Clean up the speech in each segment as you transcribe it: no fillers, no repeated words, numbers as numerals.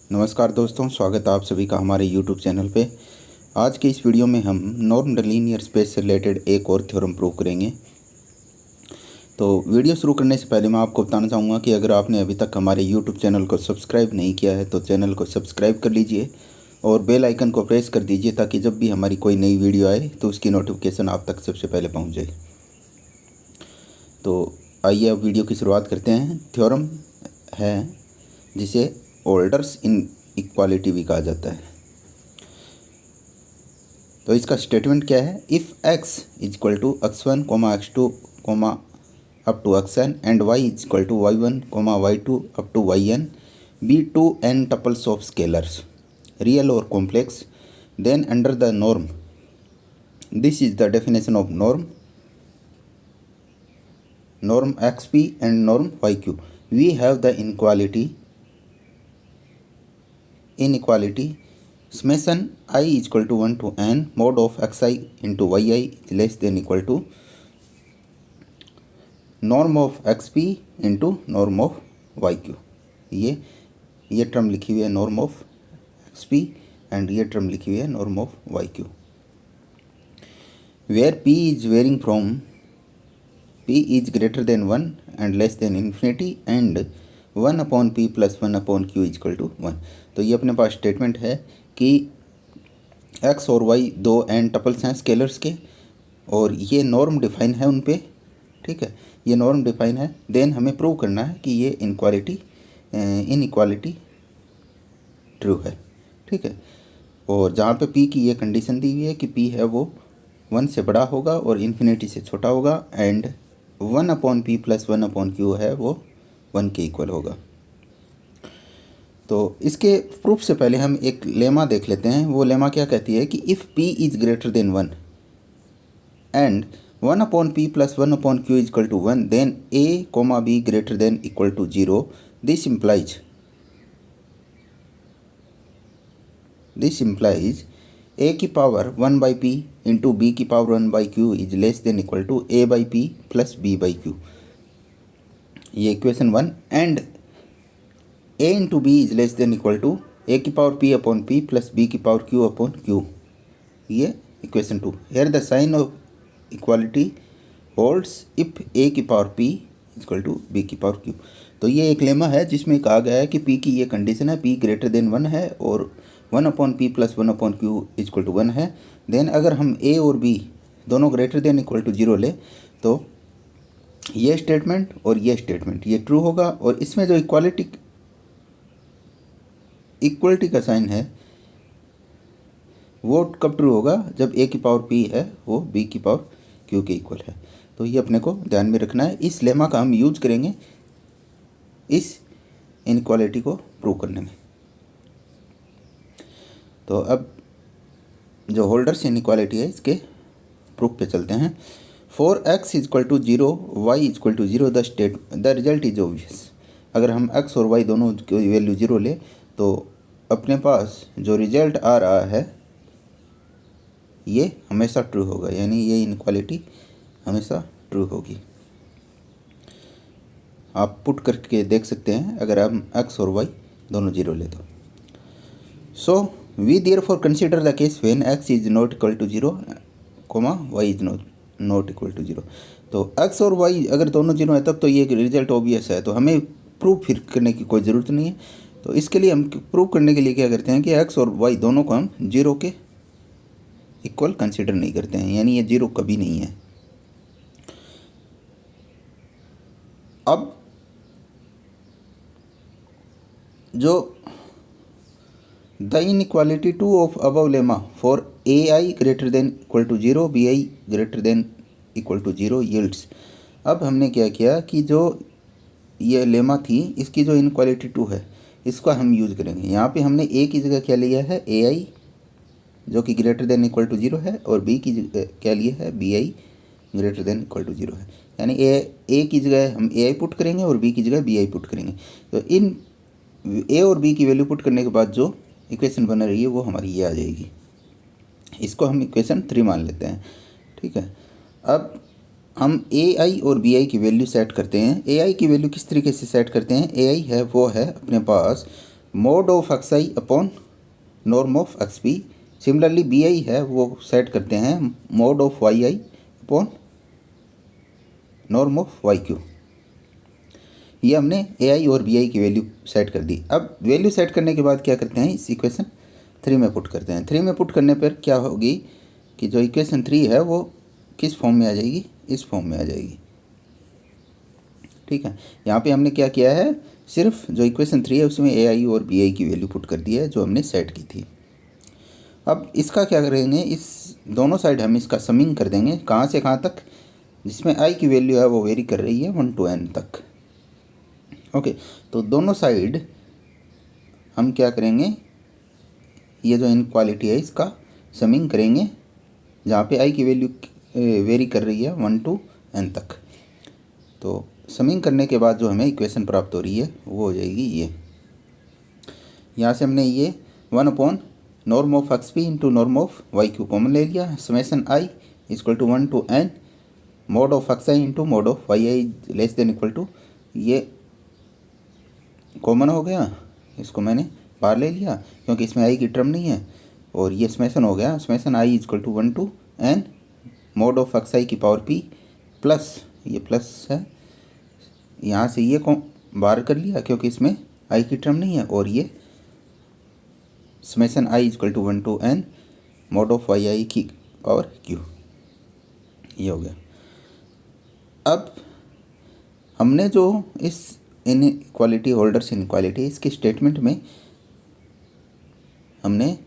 नमस्कार दोस्तों, स्वागत है आप सभी का हमारे YouTube चैनल पे। आज के इस वीडियो में हम नॉर्म लीनियर स्पेस से रिलेटेड एक और थ्योरम प्रूव करेंगे। तो वीडियो शुरू करने से पहले मैं आपको बताना चाहूँगा कि अगर आपने अभी तक हमारे YouTube चैनल को सब्सक्राइब नहीं किया है तो चैनल को सब्सक्राइब कर लीजिए और बेल आइकन को प्रेस कर दीजिए ताकि जब भी हमारी कोई नई वीडियो आए तो उसकी नोटिफिकेशन आप तक सबसे पहले पहुँच जाए। तो आइए अब वीडियो की शुरुआत करते हैं। थ्योरम है जिसे ऑर्डर्स इन इक्वालिटी भी कहा जाता है। तो इसका स्टेटमेंट क्या है? If x is equal to x1 x2 up to xn and y is equal to y1 y2 up to yn be two n tuples of scalars real or complex, then under the norm, this is the definition of norm xp and norm yq, we have the inequality summation I is equal to 1 to n mod of xi into yi is less than equal to norm of xp into norm of yq। ये term लिखी हुई है norm of xp and ये term लिखी हुई है norm of yq। where p is varying from p is greater than 1 and less than infinity and 1 upon p plus 1 upon q is equal to 1। तो ये अपने पास स्टेटमेंट है कि x और y दो n टपल्स हैं स्केलर्स के और ये नॉर्म डिफाइन है उन पे, ठीक है, ये नॉर्म डिफाइन है। देन हमें प्रूव करना है कि ये इनइक्वालिटी ट्रू है, ठीक है। और जहाँ पे p की ये कंडीशन दी हुई है कि p है वो 1 से बड़ा होगा और इन्फिनिटी से छोटा होगा and 1 upon p plus 1 upon q है वो 1 के इक्वल होगा। तो इसके प्रूफ से पहले हम एक लेमा देख लेते हैं। वो लेमा क्या कहती है कि if p is greater than 1 and 1 upon p plus 1 upon q is equal to 1 then a comma b greater than equal to 0। This implies a की power 1 by p into b की power 1 by q is less than equal to a by p plus b by q। ये equation 1 and a into b is less than equal to a की power p upon p plus b की power q upon q। ये equation 2। Here the sign of equality holds if a की power p equal to b की power q। तो ये एक lemma है जिसमें कहा गया है कि p की ये कंडीशन है, p ग्रेटर देन 1 है और 1 upon p plus 1 upon q equal to 1 है। देन अगर हम a और b दोनों ग्रेटर देन इक्वल टू 0 ले तो ये स्टेटमेंट और ये स्टेटमेंट ये ट्रू होगा। और इसमें जो इक्वलिटी का साइन है वो कब ट्रू होगा? जब a की पावर p है वो b की पावर q के इक्वल है। तो ये अपने को ध्यान में रखना है। इस लेमा का हम यूज करेंगे इस इनइक्वालिटी को प्रूव करने में। तो अब जो होल्डर्स इनइक्वालिटी है इसके प्रूफ पे चलते हैं। For x is equal to 0 y is equal to 0 the result is obvious. अगर हम x और y दोनों की वैल्यू 0 ले तो अपने पास जो रिजल्ट आ रहा है ये हमेशा ट्रू होगा, यानी ये इनइक्वालिटी हमेशा ट्रू होगी। आप पुट करके देख सकते हैं अगर हम x और y दोनों 0 ले तो। So we therefore consider the case when x is not equal to 0 y is not equal to 0। तो x और y अगर दोनों 0 है तब तो ये रिजल्ट ऑब्वियस है, तो हमें प्रूफ फिर करने की कोई ज़रूरत नहीं है। तो इसके लिए हम प्रूव करने के लिए क्या करते हैं कि x और y दोनों को हम 0 के इक्वल कंसीडर नहीं करते हैं, यानी ये 0 कभी नहीं है। अब जो the inequality 2 of above lemma for ai greater than equal to 0 bi greater than equal to 0 yields. अब हमने क्या किया कि जो ये लेमा थी इसकी जो इनइक्वालिटी 2 है इसका हम यूज़ करेंगे। यहाँ पे हमने a की जगह क्या लिया है ai जो कि ग्रेटर देन इक्वल टू 0 है और b की जगह क्या लिया है bi greater than equal to 0 है, यानी a की जगह हम ai पुट करेंगे और b की जगह bi पुट करेंगे। तो इन a और b की वैल्यू पुट करने के बाद जो इक्वेशन बना रही है वो हमारी ये आ जाएगी। इसको हम इक्वेशन 3 मान लेते हैं, ठीक है। अब हम ai और bi की वैल्यू सेट करते हैं। ai की वैल्यू किस तरीके से सेट करते हैं? ai है वो है अपने पास mod of x I upon norm of x P. Similarly B I है वो सेट करते हैं mod of Y I upon norm of Y Q. ये हमने ए आई और बी आई की वैल्यू सेट कर दी। अब वैल्यू सेट करने के बाद क्या करते हैं, इस इक्वेशन 3 में पुट करते हैं। 3 में पुट करने पर क्या होगी कि जो इक्वेशन 3 है वो किस फॉर्म में आ जाएगी, इस फॉर्म में आ जाएगी। ठीक है, यहाँ पे हमने क्या किया है, सिर्फ जो इक्वेशन 3 है उसमें ए आई और बी आई की वैल्यू पुट कर दी है जो हमने सेट की थी। अब इसका क्या करेंगे, इस दोनों साइड हम इसका समिंग कर देंगे। कहाँ से कहाँ तक, जिसमें आई की वैल्यू है वो वेरी कर रही है 1 to n तक। ओके, तो दोनों साइड हम क्या करेंगे, ये जो इनक्वालिटी है इसका समिंग करेंगे, जहाँ पे आई की वैल्यू वेरी कर रही है 1 to n तक। तो समिंग करने के बाद जो हमें इक्वेशन प्राप्त हो रही है वो हो जाएगी ये। यहाँ से हमने ये 1 upon norm of x p into norm of Y q common ले लिया। Summation I equal to 1 to n mod of x i into mod of Y i less than equal to, ये कॉमन हो गया, इसको मैंने बाहर ले लिया क्योंकि इसमें आई की टर्म नहीं है। और ये समेसन हो गया, summation I equal to 1 to n mod of x I की पावर पी प्लस, ये प्लस है, यहाँ से ये को बाहर कर लिया क्योंकि इसमें आई की टर्म नहीं है। और ये summation I equal to 1 to n mod of Y I की पावर क्यू, ये हो गया। अब हमने जो इस इनइक्वालिटी, होल्डर्स इनइक्वालिटी, इसकी स्टेटमेंट में हमने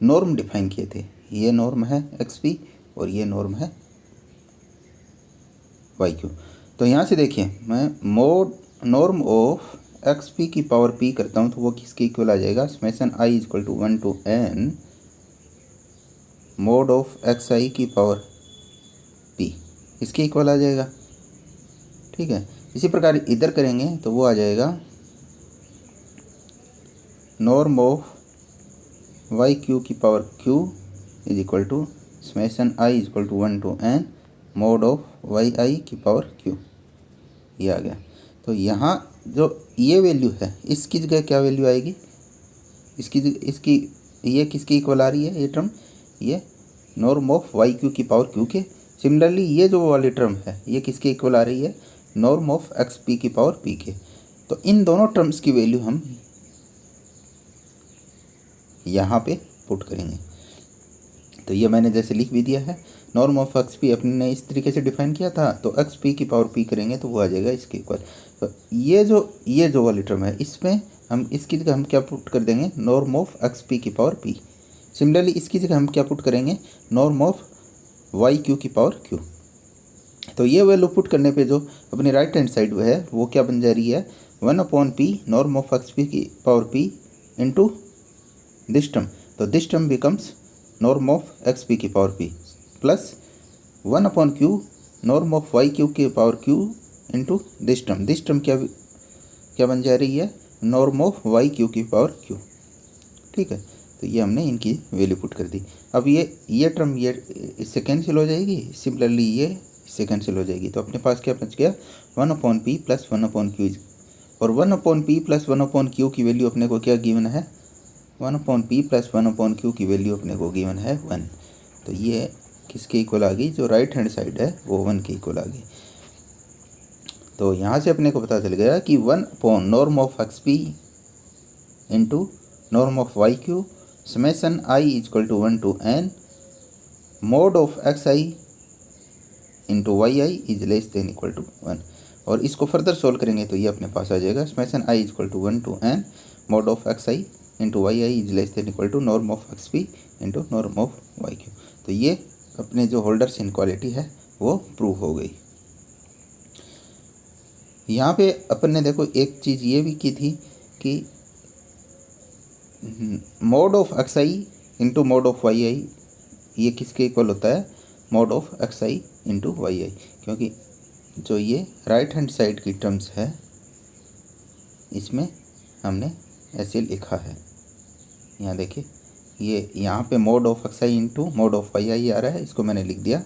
नॉर्म डिफाइन किए थे। ये नॉर्म है एक्स पी और ये नॉर्म है वाई क्यू। तो यहाँ से देखिए, मैं mod norm of x P की पावर पी करता हूँ तो वो किसके इक्वल आ जाएगा, summation I equal to 1 to n mod of x I की पावर पी, इसके इक्वल आ जाएगा। ठीक है, इसी प्रकार इधर करेंगे तो वो आ जाएगा नॉर्म ऑफ वाई क्यू की power Q is equal to summation I equal to 1 to n mod of Y I की पावर क्यू, ये आ गया। तो यहाँ जो ये वैल्यू है इसकी जगह क्या वैल्यू आएगी, इसकी ये किसकी इक्वल आ रही है, ये टर्म ये नॉर्म ऑफ वाई क्यू की पावर क्यू के। सिमिलरली ये जो वाली टर्म है ये किसके इक्वल आ रही है, नॉर्म ऑफ एक्स पी की पावर पी के। तो इन दोनों टर्म्स की वैल्यू हम यहाँ पे पुट करेंगे। तो ये मैंने जैसे लिख भी दिया है, नॉर्म ऑफ एक्स पी अपने ने इस तरीके से डिफाइन किया था, तो एक्स पी की पावर पी करेंगे तो वो आ जाएगा इसके इक्वल। तो ये जो वाली टर्म है इसमें हम इसकी जगह हम क्या पुट कर देंगे, नॉर्म ऑफ एक्स पी की पावर पी। सिमिलरली इसकी जगह हम क्या पुट करेंगे, नॉर्म ऑफ वाई क्यू की पावर क्यू। तो ये वैल्यू पुट करने पे जो अपनी राइट हैंड साइड है वो क्या बन जा रही है, 1 upon p norm of x P की power p into this term. तो this term becomes norm of x P की power P plus 1 upon q norm of Y Q की power q into this term. This term क्या बन जा रही है, norm of Y Q की power q. ठीक है, तो ये हमने इनकी वैल्यू पुट कर दी। अब ये टर्म ये इससे कैंसिल हो जाएगी, सिमिलरली ये इससे कैंसिल हो जाएगी। तो अपने पास क्या बच गया, 1 upon P plus 1 upon Q. और 1 upon P plus 1 upon Q की वैल्यू अपने को क्या गिवन है, 1 upon P plus 1 upon Q की वैल्यू अपने को गिवन है 1। तो ये किसके इक्वल आ गई, जो राइट हैंड साइड है वो 1 के इक्वल आ गई। तो यहाँ से अपने को पता चल गया कि 1 upon norm of x p into norm of Y q summation I equal to 1 to n mod of x i into y i is less than equal to 1। और इसको फर्दर सोल्व करेंगे तो ये अपने पास आ जाएगा, summation I equal to 1 to n mod of x i into y i is less than equal to norm of x p into norm of Y q. तो ये अपने जो होल्डर्स इनक्वालिटी है वो प्रूव हो गई। यहाँ पे अपन ने देखो एक चीज़ ये भी की थी कि mod of x i into mod of Y i ये किसके इक्वल होता है, mod of x i into y i. क्योंकि जो ये राइट हैंड साइड की टर्म्स है इसमें हमने ऐसे लिखा है, यहाँ देखिए ये यहाँ पे mod of x i into mod of Y i आ रहा है, इसको मैंने लिख दिया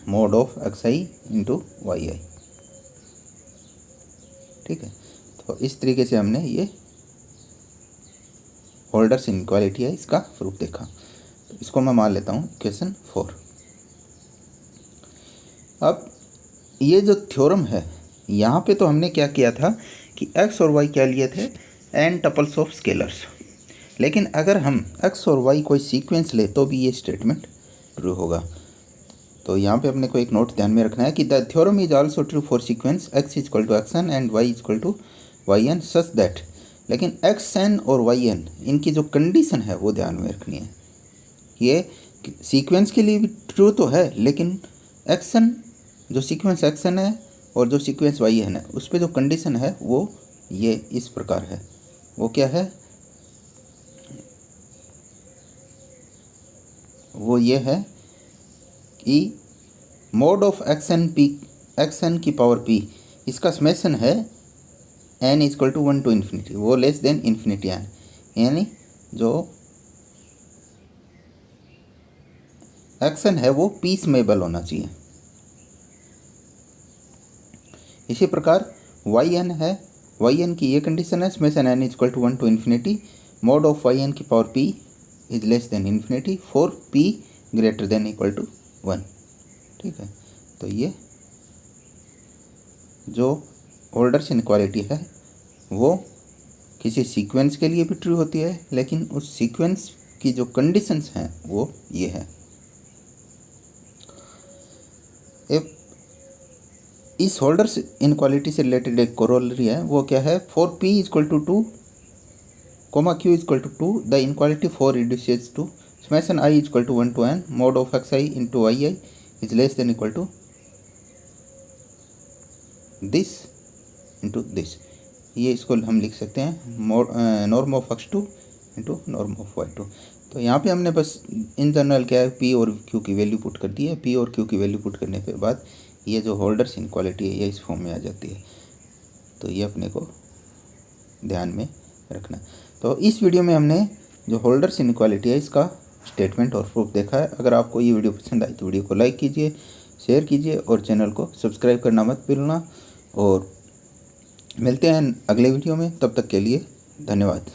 mod of x i into y i. ठीक है, तो इस तरीके से हमने ये होल्डर्स इनइक्वालिटी है इसका प्रूफ देखा। तो इसको मैं मान लेता हूँ इक्वेशन 4। अब ये जो थ्योरम है यहाँ पे तो हमने क्या किया था कि x और y क्या लिए थे, n टपल्स ऑफ स्केलर्स। लेकिन अगर हम x और y कोई सीक्वेंस ले तो भी ये स्टेटमेंट ट्रू होगा। तो यहाँ पे अपने को एक नोट ध्यान में रखना है कि the theorem is also true for sequence x equal to xn and y equal to yn such that. लेकिन xn और yn इनकी जो कंडीशन है वो ध्यान में रखनी है। ये सीक्वेंस के लिए भी ट्रू तो है, लेकिन xn जो सीक्वेंस xn है और जो सीक्वेंस yn है उस पर जो कंडीशन है वो ये इस प्रकार है। वो क्या है, वो ये है कि मोड ऑफ xn की पावर p, इसका समेशन है n equal to 1 to infinity, वो लेस देन इन्फिनिटी n, यानी जो xn है वो पीसमेबल होना चाहिए। इसी प्रकार yn है, yn की ये कंडीशन है summation n equal to 1 to infinity mod of yn की power p is less than infinity for p greater than equal to 1। ठीक है, तो ये जो होल्डर्स इनइक्वालिटी है वो किसी सीक्वेंस के लिए भी ट्रू होती है, लेकिन उस सीक्वेंस की जो कंडीशंस हैं वो ये है। इस होल्डर्स इनइक्वालिटी से रिलेटेड एक कोरोलरी है, वो क्या है, for p equal to 2 comma q equal to 2 the inequality 4 reduces to summation i equal to 1 to n mod of xi into yi is less than equal to this into this. ये इसको हम लिख सकते हैं norm of x2 into norm of y2। तो यहाँ पे हमने बस इन जनरल क्या है p और q की वैल्यू पुट कर दी है। p और q की वैल्यू पुट करने के बाद ये जो होल्डर्स इनइक्वालिटी है ये इस फॉर्म में आ जाती है। तो ये अपने को ध्यान में रखना। तो इस वीडियो में हमने जो होल्डर्स इनइक्वालिटी है इसका स्टेटमेंट और प्रूफ देखा है। अगर आपको ये वीडियो पसंद आई तो वीडियो को लाइक कीजिए, शेयर कीजिए और चैनल को सब्सक्राइब करना मत भूलना। और मिलते हैं अगले वीडियो में, तब तक के लिए धन्यवाद।